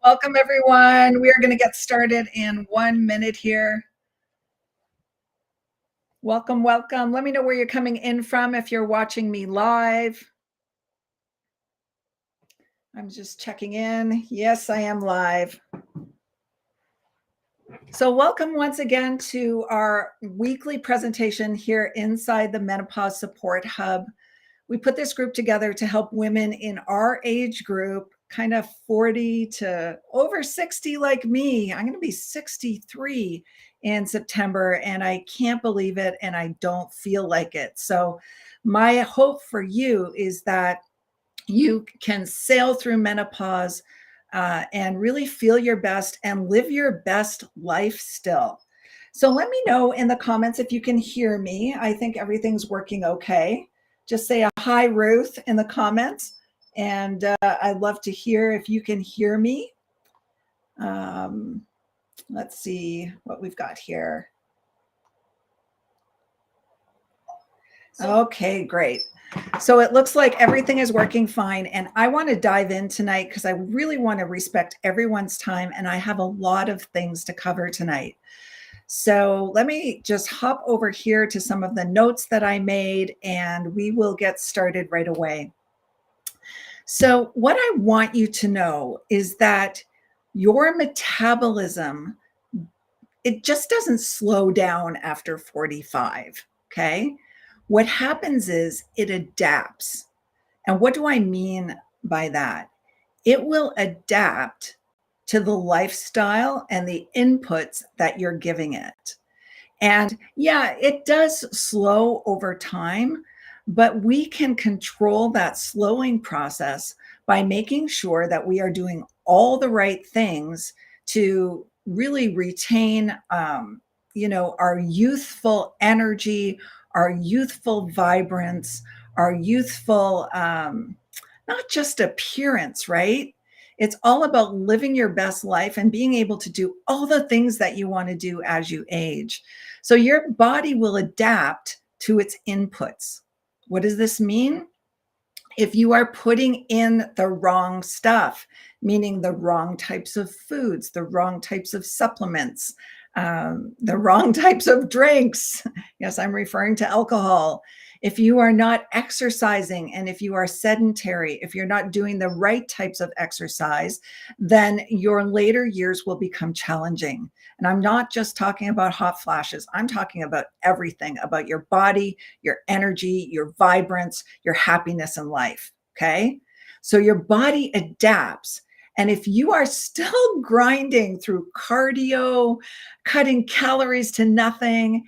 Welcome, everyone. We are going to get started in 1 minute here. Welcome, welcome. Let me know where you're coming in from if you're watching me live. I'm just checking in. Yes, I am live. So welcome once again to our weekly presentation here inside the Menopause Support Hub. We put this group together to help women in our age group, kind of 40 to over 60 like me. I'm going to be 63 in September, and I can't believe it, and I don't feel like it. So my hope for you is that you can sail through menopause and really feel your best and live your best life still. So let me know in the comments if you can hear me. I think everything's working okay. Just say a hi, Ruth, in the comments. And I'd love to hear if you can hear me. Let's see what we've got here. Okay, great. So it looks like everything is working fine. And I want to dive in tonight because I really want to respect everyone's time. And I have a lot of things to cover tonight. So let me just hop over here to some of the notes that I made, and we will get started right away. So what I want you to know is that your metabolism, it just doesn't slow down after 45, okay? What happens is it adapts. And what do I mean by that? It will adapt to the lifestyle and the inputs that you're giving it. And yeah, it does slow over time, but we can control that slowing process by making sure that we are doing all the right things to really retain, our youthful energy, our youthful vibrance, our youthful, not just appearance, right? It's all about living your best life and being able to do all the things that you want to do as you age. So your body will adapt to its inputs. What does this mean? If you are putting in the wrong stuff, meaning the wrong types of foods, the wrong types of supplements, the wrong types of drinks. Yes, I'm referring to alcohol. If you are not exercising and if you are sedentary, if you're not doing the right types of exercise, then your later years will become challenging. And I'm not just talking about hot flashes. I'm talking about everything about your body, your energy, your vibrance, your happiness in life. Okay. So your body adapts. And if you are still grinding through cardio, cutting calories to nothing,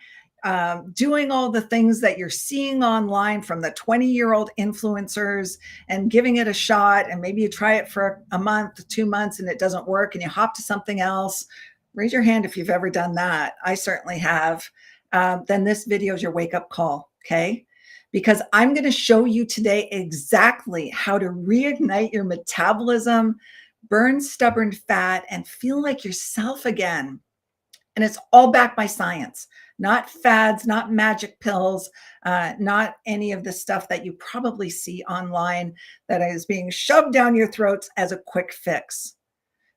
doing all the things that you're seeing online from the 20-year-old influencers and giving it a shot, and maybe you try it for a month, 2 months, and it doesn't work, and you hop to something else, raise your hand if you've ever done that. I certainly have. Then this video is your wake-up call, okay? Because I'm going to show you today exactly how to reignite your metabolism, burn stubborn fat, and feel like yourself again. And it's all backed by science, not fads, not magic pills, not any of the stuff that you probably see online that is being shoved down your throats as a quick fix.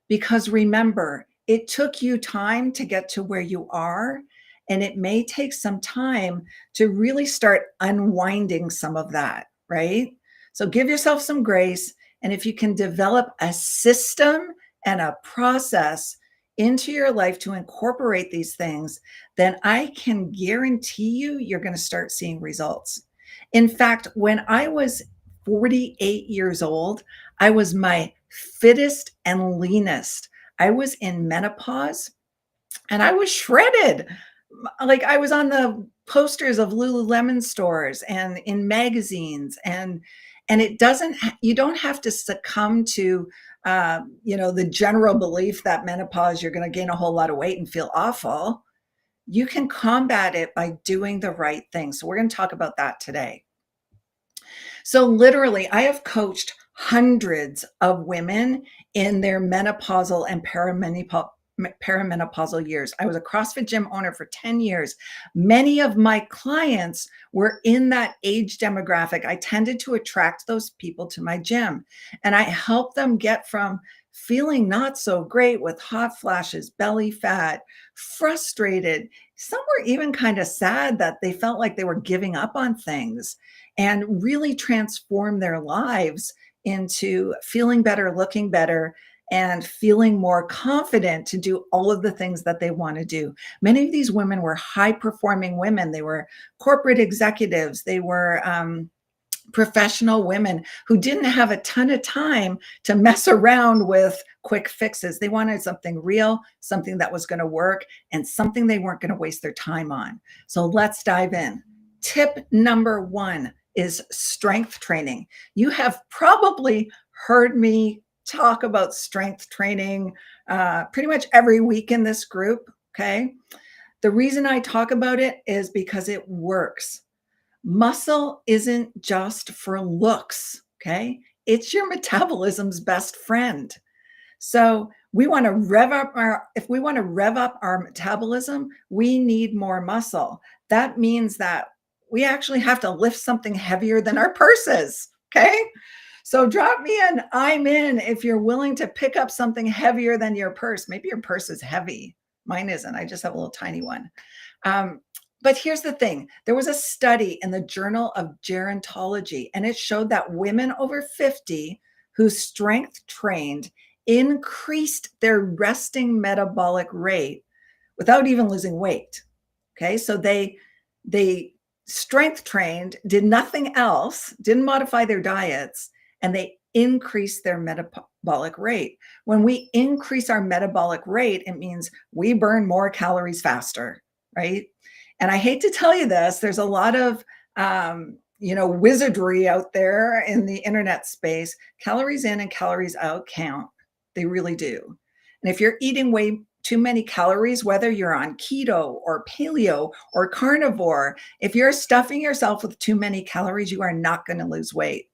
Because remember, it took you time to get to where you are, and it may take some time to really start unwinding some of that, right? So give yourself some grace. And if you can develop a system and a process into your life to incorporate these things, then I can guarantee you're going to start seeing results. In fact, when I was 48 years old, I was my fittest and leanest. I was in menopause and I was shredded. Like I was on the posters of Lululemon stores and in magazines, and it doesn't, you don't have to succumb to the general belief that menopause, you're going to gain a whole lot of weight and feel awful. You can combat it by doing the right thing. So we're going to talk about that today. So literally, I have coached hundreds of women in their menopausal and perimenopausal years. I was a CrossFit gym owner for 10 years. Many of my clients were in that age demographic. I tended to attract those people to my gym, and I helped them get from feeling not so great with hot flashes, belly fat, frustrated. Some were even kind of sad that they felt like they were giving up on things, and really transform their lives into feeling better, looking better, and feeling more confident to do all of the things that they want to do. Many of these women were high performing women. They were corporate executives. They were professional women who didn't have a ton of time to mess around with quick fixes. They wanted something real, something that was going to work, and something they weren't going to waste their time on. So let's dive in. Tip number 1 is strength training. You have probably heard me talk about strength training pretty much every week in this group. Okay. The reason I talk about it is because it works. Muscle isn't just for looks, okay? It's your metabolism's best friend. So we want to rev up if we want to rev up our metabolism, we need more muscle. That means that we actually have to lift something heavier than our purses, okay? So drop me an I'm in if you're willing to pick up something heavier than your purse. Maybe your purse is heavy. Mine isn't. I just have a little tiny one. But here's the thing. There was a study in the Journal of Gerontology, and it showed that women over 50 who strength trained increased their resting metabolic rate without even losing weight. Okay, so they strength trained, did nothing else, didn't modify their diets, and they increased their metabolic rate. When we increase our metabolic rate, it means we burn more calories faster, right? And I hate to tell you this, there's a lot of wizardry out there in the internet space. Calories in and calories out count. They really do. And if you're eating way too many calories, whether you're on keto or paleo or carnivore, if you're stuffing yourself with too many calories, you are not going to lose weight.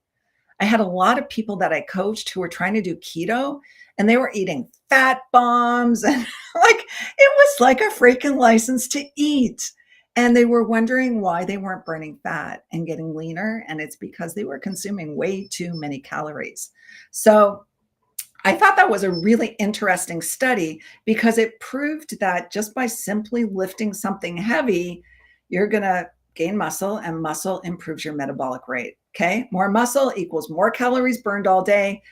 I had a lot of people that I coached who were trying to do keto, and they were eating fat bombs and like it was like a freaking license to eat. And they were wondering why they weren't burning fat and getting leaner. And it's because they were consuming way too many calories. So I thought that was a really interesting study because it proved that just by simply lifting something heavy, you're going to gain muscle, and muscle improves your metabolic rate. Okay. More muscle equals more calories burned all day.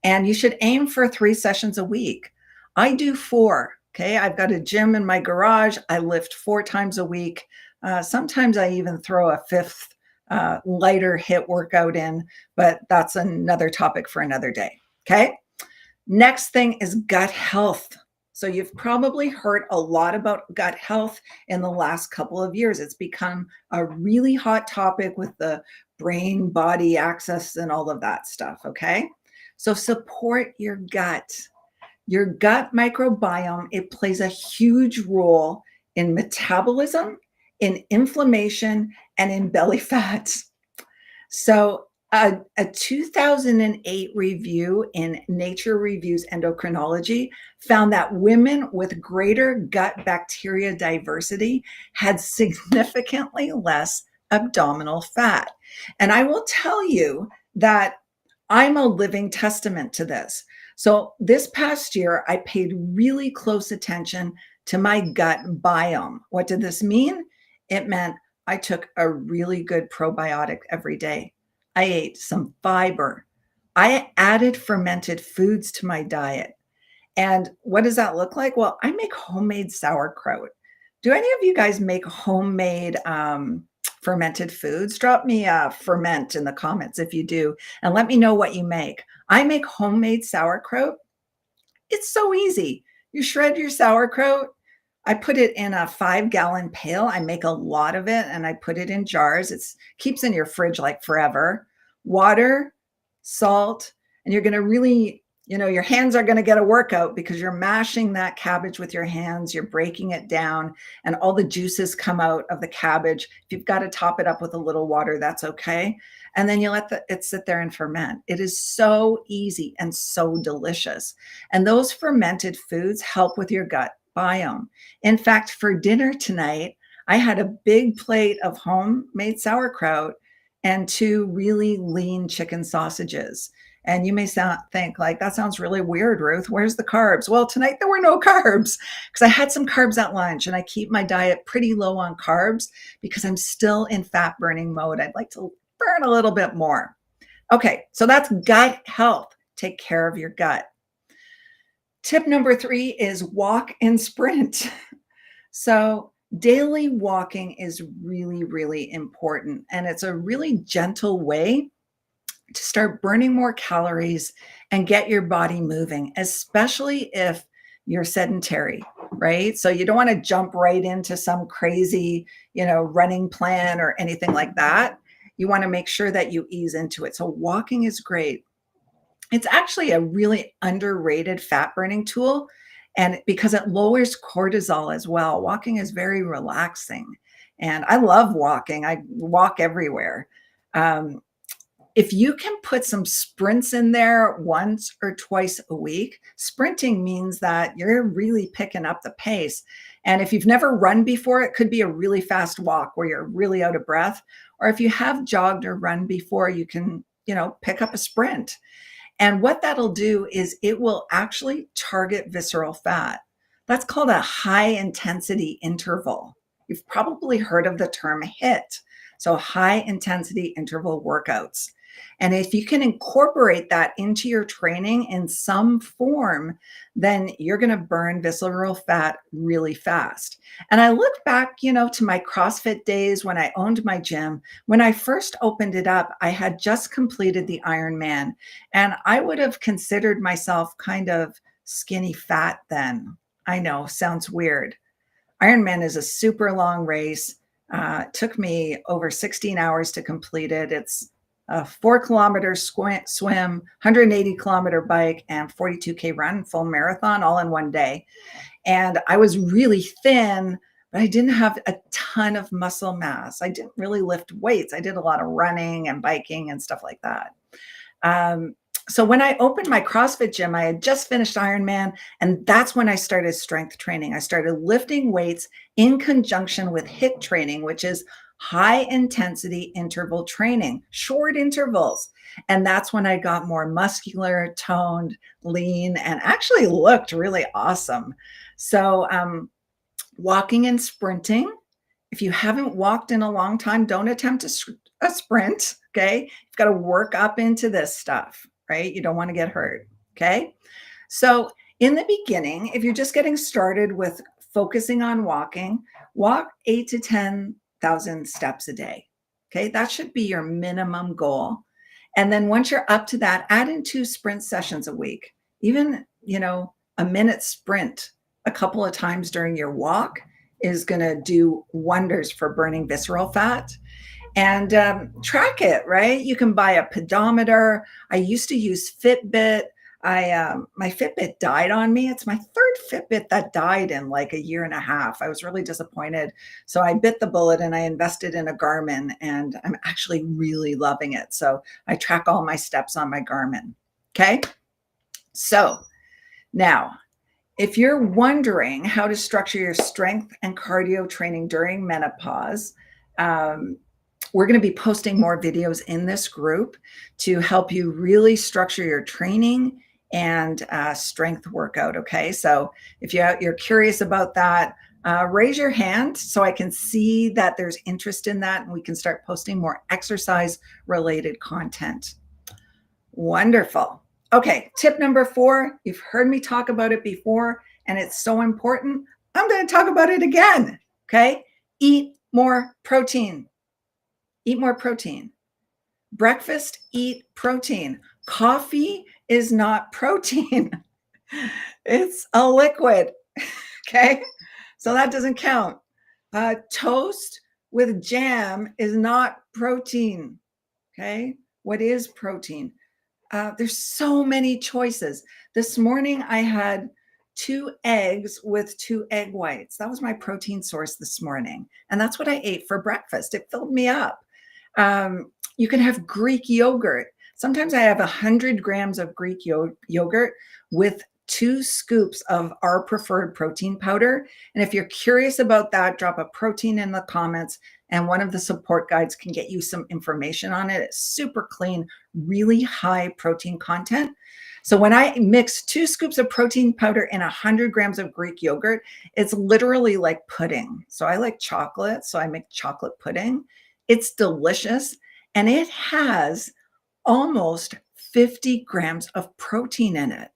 And you should aim for 3 sessions a week. I do 4. Okay. I've got a gym in my garage. I lift 4 times a week. Sometimes I even throw a 5th lighter hit workout in, but that's another topic for another day. Okay. Next thing is gut health. So you've probably heard a lot about gut health in the last couple of years. It's become a really hot topic with the brain body axis and all of that stuff. Okay. So support your gut. Your gut microbiome, it plays a huge role in metabolism, in inflammation, and in belly fat. So a 2008 review in Nature Reviews Endocrinology found that women with greater gut bacteria diversity had significantly less abdominal fat. And I will tell you that I'm a living testament to this. So this past year, I paid really close attention to my gut biome. What did this mean? It meant I took a really good probiotic every day. I ate some fiber. I added fermented foods to my diet. And what does that look like? Well, I make homemade sauerkraut. Do any of you guys make homemade fermented foods? Drop me a ferment in the comments if you do, and let me know what you make. I make homemade sauerkraut. It's so easy. You shred your sauerkraut. I put it in a 5-gallon pail. I make a lot of it and I put it in jars. It keeps in your fridge like forever. Water, salt, and you're going to really, your hands are going to get a workout because you're mashing that cabbage with your hands. You're breaking it down and all the juices come out of the cabbage. If you've got to top it up with a little water, that's okay. And then you let it sit there and ferment. It is so easy and so delicious. And those fermented foods help with your gut biome. In fact, for dinner tonight, I had a big plate of homemade sauerkraut and 2 really lean chicken sausages. And you may think like, that sounds really weird, Ruth. Where's the carbs? Well, tonight there were no carbs because I had some carbs at lunch, and I keep my diet pretty low on carbs because I'm still in fat burning mode. I'd like to burn a little bit more. Okay, so that's gut health. Take care of your gut. Tip number 3 is walk and sprint. So daily walking is really, really important. And it's a really gentle way to start burning more calories and get your body moving, especially if you're sedentary, right? So you don't want to jump right into some crazy, running plan or anything like that. You want to make sure that you ease into it. So walking is great. It's actually a really underrated fat burning tool, and because it lowers cortisol as well. Walking is very relaxing, and I love walking. I walk everywhere. If you can put some sprints in there once or twice a week, sprinting means that you're really picking up the pace. And if you've never run before, it could be a really fast walk where you're really out of breath. Or if you have jogged or run before, you can, pick up a sprint. And what that'll do is it will actually target visceral fat. That's called a high intensity interval. You've probably heard of the term HIIT. So high intensity interval workouts. And if you can incorporate that into your training in some form, then you're going to burn visceral fat really fast. And I look back, to my CrossFit days when I owned my gym. When I first opened it up, I had just completed the Ironman, and I would have considered myself kind of skinny fat then. I know, sounds weird. Ironman is a super long race. It took me over 16 hours to complete it. It's a 4-kilometer swim, 180-kilometer bike, and 42K run, full marathon, all in one day. And I was really thin, but I didn't have a ton of muscle mass. I didn't really lift weights. I did a lot of running and biking and stuff like that. So when I opened my CrossFit gym, I had just finished Ironman, and that's when I started strength training. I started lifting weights in conjunction with HIIT training, which is high intensity interval training, short intervals. And that's when I got more muscular, toned, lean, and actually looked really awesome. So walking and sprinting. If you haven't walked in a long time, don't attempt a sprint, okay? You've got to work up into this stuff, right? You don't want to get hurt, okay? So in the beginning, if you're just getting started with focusing on walking, walk 8 to 10,000 steps a day, okay? That should be your minimum goal. And then once you're up to that, add in 2 sprint sessions a week. Even, a minute sprint a couple of times during your walk is going to do wonders for burning visceral fat. And track it, right? You can buy a pedometer. I used to use Fitbit. My Fitbit died on me. It's my 3rd Fitbit that died in like a year and a half. I was really disappointed. So I bit the bullet and I invested in a Garmin, and I'm actually really loving it. So I track all my steps on my Garmin. Okay. So now, if you're wondering how to structure your strength and cardio training during menopause, we're going to be posting more videos in this group to help you really structure your training and strength workout. Okay. So if you're curious about that, raise your hand so I can see that there's interest in that, and we can start posting more exercise related content. Wonderful. Okay. Tip number 4, you've heard me talk about it before, and it's so important. I'm going to talk about it again. Okay. Eat more protein. Eat more protein. Breakfast, eat protein. Coffee is not protein. It's a liquid. Okay. So that doesn't count. Toast with jam is not protein. Okay. What is protein? There's so many choices. This morning I had 2 eggs with 2 egg whites. That was my protein source this morning. And that's what I ate for breakfast. It filled me up. You can have Greek yogurt. Sometimes I have 100 grams of Greek yogurt with 2 scoops of our preferred protein powder. And if you're curious about that, drop a protein in the comments and one of the support guides can get you some information on it. It's super clean, really high protein content. So when I mix 2 scoops of protein powder in 100 grams of Greek yogurt, it's literally like pudding. So I like chocolate, so I make chocolate pudding. It's delicious, and it has almost 50 grams of protein in it.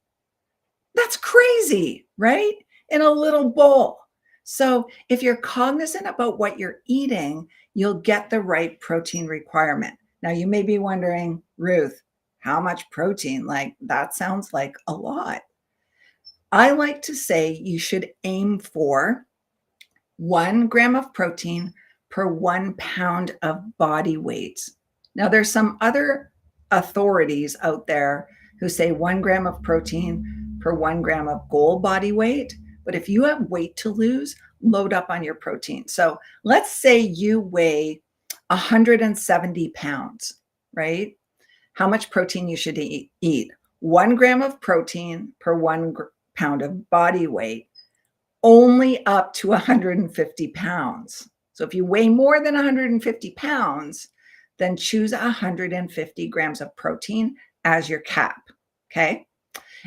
That's crazy, right? In a little bowl. So if you're cognizant about what you're eating, you'll get the right protein requirement. Now, you may be wondering, Ruth, how much protein? Like, that sounds like a lot. I like to say you should aim for 1 gram of protein per 1 pound of body weight. Now, there's some other authorities out there who say 1 gram of protein per 1 gram of goal body weight. But if you have weight to lose, load up on your protein. So let's say you weigh 170 pounds, right? How much protein you should eat. 1 gram of protein per 1 pound of body weight, only up to 150 pounds. So if you weigh more than 150 pounds, then choose 150 grams of protein as your cap, okay?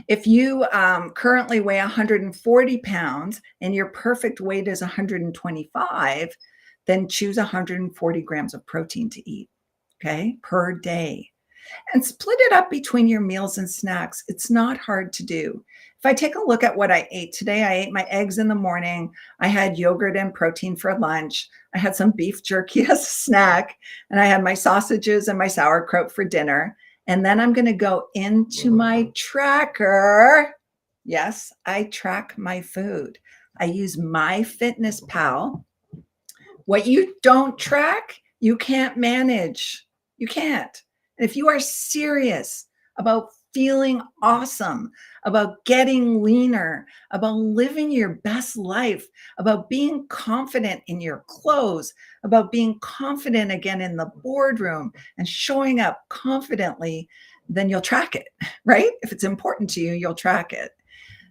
If you currently weigh 140 pounds and your perfect weight is 125, then choose 140 grams of protein to eat, okay, per day. And split it up between your meals and snacks. It's not hard to do. If I take a look at what I ate today, I ate my eggs in the morning. I had yogurt and protein for lunch. I had some beef jerky as a snack, and I had my sausages and my sauerkraut for dinner. And then I'm going to go into my tracker. Yes, I track my food. I use MyFitnessPal. What you don't track, you can't manage. You can't. And if you are serious about feeling awesome, about getting leaner, about living your best life, about being confident in your clothes, about being confident again in the boardroom and showing up confidently, then you'll track it, right? If it's important to you, you'll track it.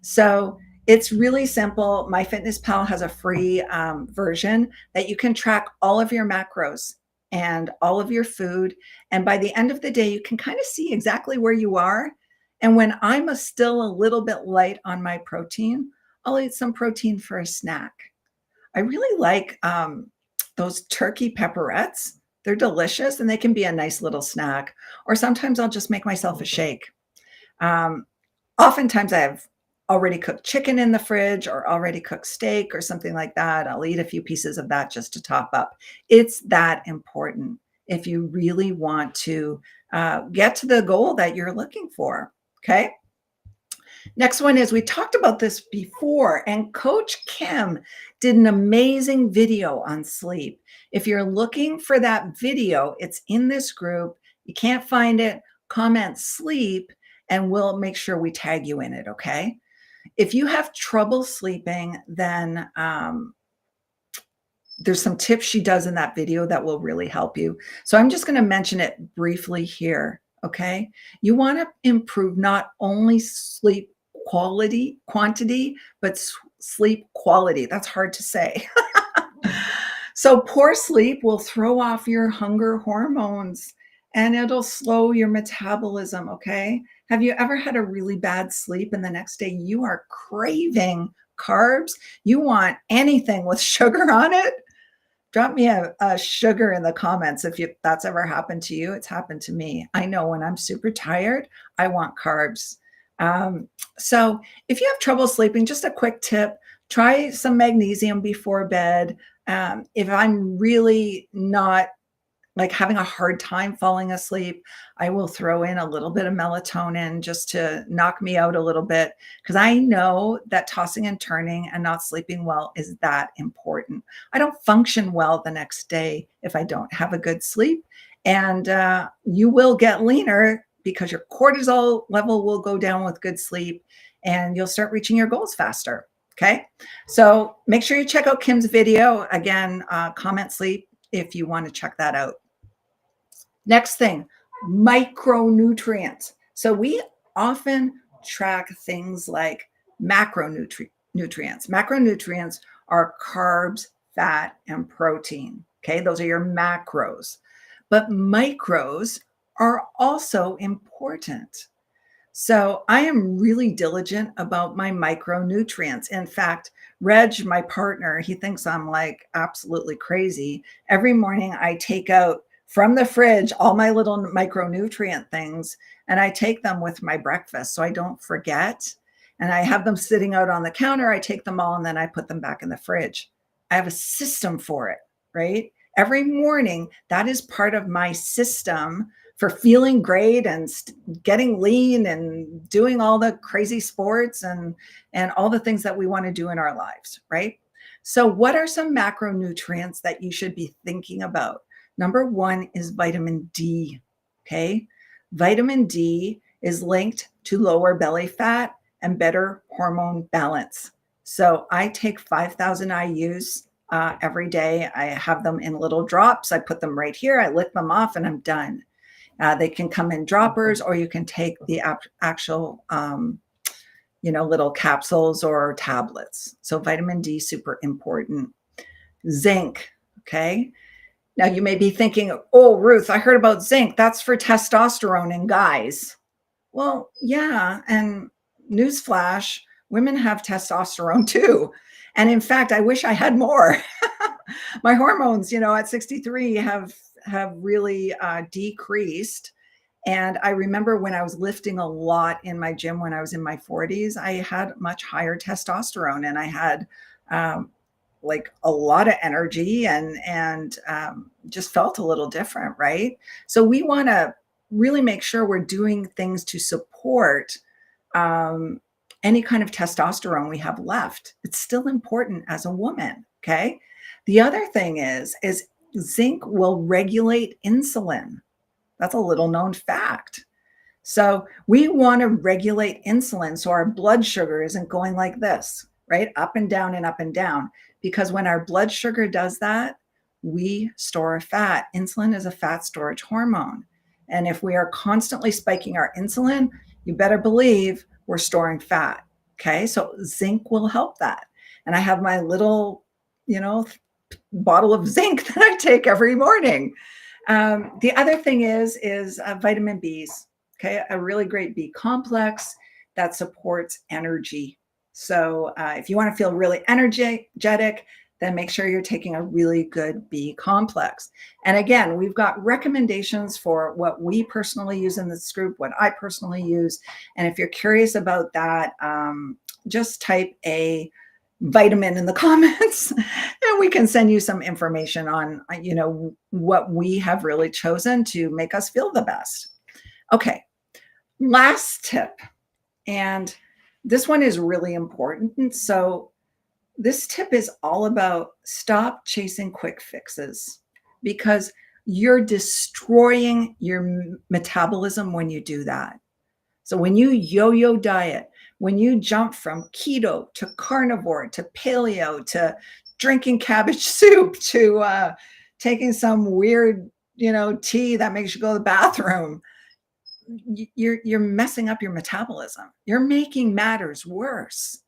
So it's really simple. MyFitnessPal has a free version that you can track all of your macros and all of your food. And by the end of the day, you can kind of see exactly where you are. And when I'm still a little bit light on my protein, I'll eat some protein for a snack. I really like those turkey pepperettes. They're delicious and they can be a nice little snack. Or sometimes I'll just make myself a shake. Oftentimes I have already cooked chicken in the fridge or already cooked steak or something like that. I'll eat a few pieces of that just to top up. It's that important if you really want to get to the goal that you're looking for, okay? Next one is, we talked about this before, and Coach Kim did an amazing video on sleep. If you're looking for that video, it's in this group. You can't find it, comment sleep, and we'll make sure we tag you in it, okay? If you have trouble sleeping, then there's some tips she does in that video that will really help you. So I'm just going to mention it briefly here, okay? You want to improve not only sleep quantity, but sleep quality. That's hard to say. So poor sleep will throw off your hunger hormones and it'll slow your metabolism, okay? Have you ever had a really bad sleep and the next day you are craving carbs? You want anything with sugar on it? Drop me a sugar in the comments if that's ever happened to you. It's happened to me. I know when I'm super tired, I want carbs. So if you have trouble sleeping, just a quick tip, try some magnesium before bed. If I'm really not like having a hard time falling asleep, I will throw in a little bit of melatonin just to knock me out a little bit, because I know that tossing and turning and not sleeping well is that important. I don't function well the next day if I don't have a good sleep, and you will get leaner because your cortisol level will go down with good sleep and you'll start reaching your goals faster. Okay, so make sure you check out Kim's video. Again, comment sleep if you want to check that out. Next thing, micronutrients. So we often track things like macronutrients. Macronutrients are carbs, fat, and protein. Okay, those are your macros. But micros are also important. So I am really diligent about my micronutrients. In fact, Reg, my partner, he thinks I'm like absolutely crazy. Every morning I take out from the fridge all my little micronutrient things and I take them with my breakfast so I don't forget. And I have them sitting out on the counter. I take them all and then I put them back in the fridge. I have a system for it, right? Every morning, that is part of my system for feeling great and getting lean and doing all the crazy sports and all the things that we want to do in our lives, right? So what are some macronutrients that you should be thinking about? Number one is vitamin D. Okay, vitamin D is linked to lower belly fat and better hormone balance. So I take 5,000 IU's every day. I have them in little drops. I put them right here. I lick them off and I'm done. They can come in droppers, or you can take the actual, little capsules or tablets. So vitamin D, super important. Zinc, okay? Now you may be thinking, oh, Ruth, I heard about zinc. That's for testosterone in guys. Well, yeah, and newsflash, women have testosterone too. And in fact, I wish I had more. My hormones, at 63 have really decreased. And I remember when I was lifting a lot in my gym when I was in my 40s, I had much higher testosterone and I had like a lot of energy and just felt a little different, right? So we want to really make sure we're doing things to support any kind of testosterone we have left. It's still important as a woman, okay? The other thing is zinc will regulate insulin. That's a little known fact. So we want to regulate insulin so our blood sugar isn't going like this, right? Up and down and up and down. Because when our blood sugar does that, we store fat. Insulin is a fat storage hormone. And if we are constantly spiking our insulin, you better believe we're storing fat. Okay, so zinc will help that. And I have my little, bottle of zinc that I take every morning. The other thing is vitamin Bs. Okay, a really great B complex that supports energy. So if you want to feel really energetic, then make sure you're taking a really good B complex. And again, we've got recommendations for what we personally use in this group, what I personally use. And if you're curious about that, just type a vitamin in the comments and we can send you some information on, what we have really chosen to make us feel the best. Okay, last tip. And this one is really important. So this tip is all about stop chasing quick fixes because you're destroying your metabolism when you do that. So when you yo-yo diet, when you jump from keto to carnivore to paleo to drinking cabbage soup to taking some weird, tea that makes you go to the bathroom, you're messing up your metabolism. You're making matters worse.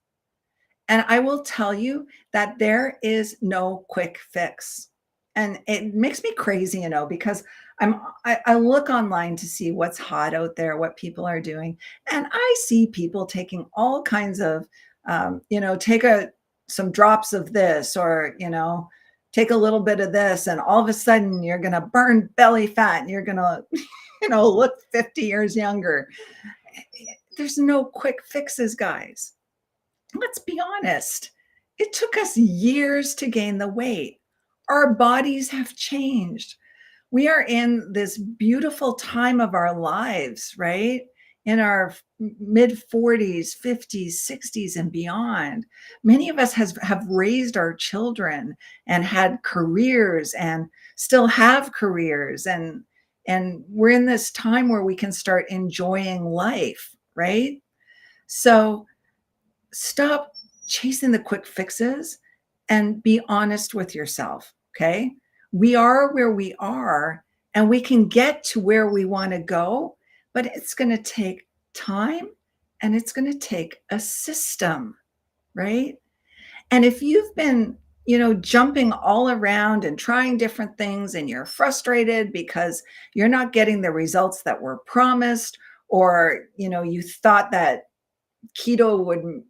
And I will tell you that there is no quick fix. And it makes me crazy, because I look online to see what's hot out there, what people are doing. And I see people taking all kinds of, take some drops of this or, take a little bit of this. And all of a sudden you're going to burn belly fat and you're going to, look 50 years younger. There's no quick fixes, guys. Let's be honest. It took us years to gain the weight. Our bodies have changed. We are in this beautiful time of our lives, right? In our mid 40s, 50s, 60s, and beyond. Many of us have raised our children and had careers and still have careers. And we're in this time where we can start enjoying life, right? So stop chasing the quick fixes and be honest with yourself. Okay. We are where we are and we can get to where we want to go, but it's going to take time And it's going to take a system, right? And if you've been, jumping all around and trying different things and you're frustrated because you're not getting the results that were promised, or, you thought that keto would,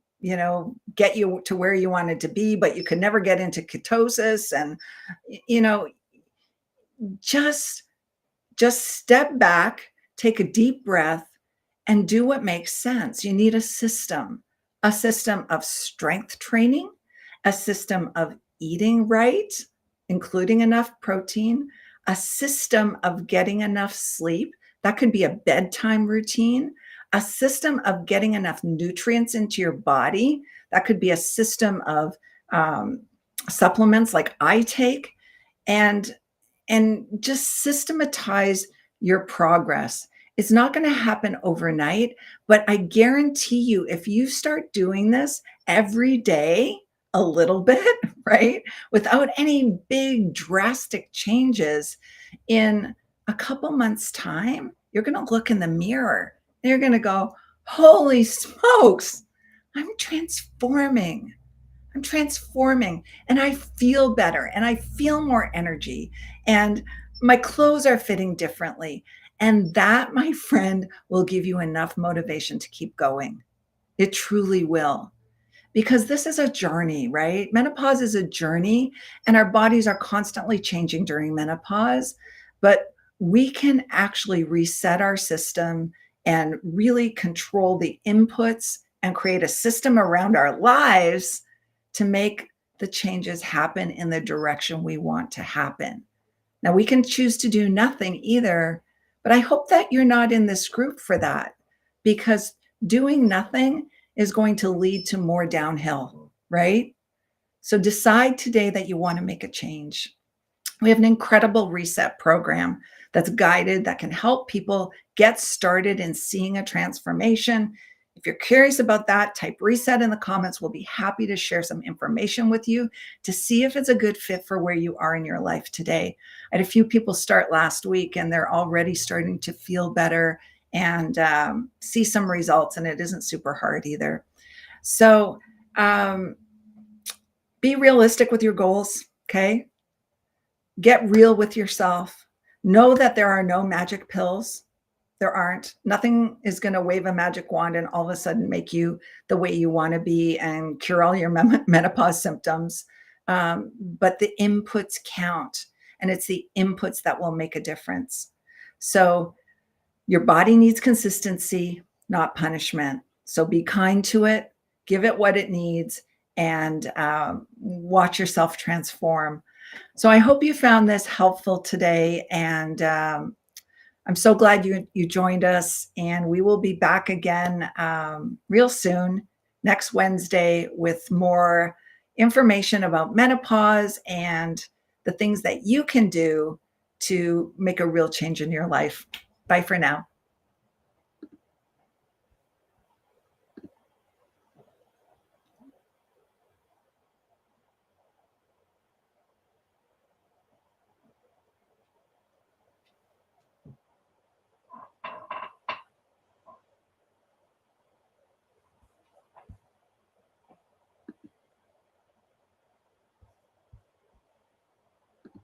get you to where you wanted to be, but you could never get into ketosis. And, you know, just just step back, take a deep breath, and do what makes sense. You need a system of strength training, a system of eating right, including enough protein, a system of getting enough sleep. That could be a bedtime routine, a system of getting enough nutrients into your body. That could be a system of um, supplements like I take, and just systematize your progress. It's not going to happen overnight, but I guarantee you, if you start doing this every day, a little bit, right, without any big drastic changes, in a couple months' time, you're going to look in the mirror and you're going to go, holy smokes, I'm transforming. I'm transforming, and I feel better and I feel more energy, and my clothes are fitting differently. And that, my friend, will give you enough motivation to keep going. It truly will. Because this is a journey, right? Menopause is a journey, and our bodies are constantly changing during menopause. But we can actually reset our system and really control the inputs and create a system around our lives to make the changes happen in the direction we want to happen. Now, we can choose to do nothing either, but I hope that you're not in this group for that, because doing nothing is going to lead to more downhill, right? So decide today that you want to make a change. We have an incredible reset program that's guided, that can help people get started in seeing a transformation. If you're curious about that, type reset in the comments. We'll be happy to share some information with you to see if it's a good fit for where you are in your life today. I had a few people start last week, and they're already starting to feel better and see some results, and it isn't super hard either. So be realistic with your goals, okay? Get real with yourself. Know that there are no magic pills. There aren't. Nothing is going to wave a magic wand and all of a sudden make you the way you want to be and cure all your menopause symptoms. But the inputs count, and it's the inputs that will make a difference. So your body needs consistency, not punishment. So be kind to it, give it what it needs, and watch yourself transform. So I hope you found this helpful today, and I'm so glad you joined us. And we will be back again real soon, next Wednesday, with more information about menopause and the things that you can do to make a real change in your life. Bye for now.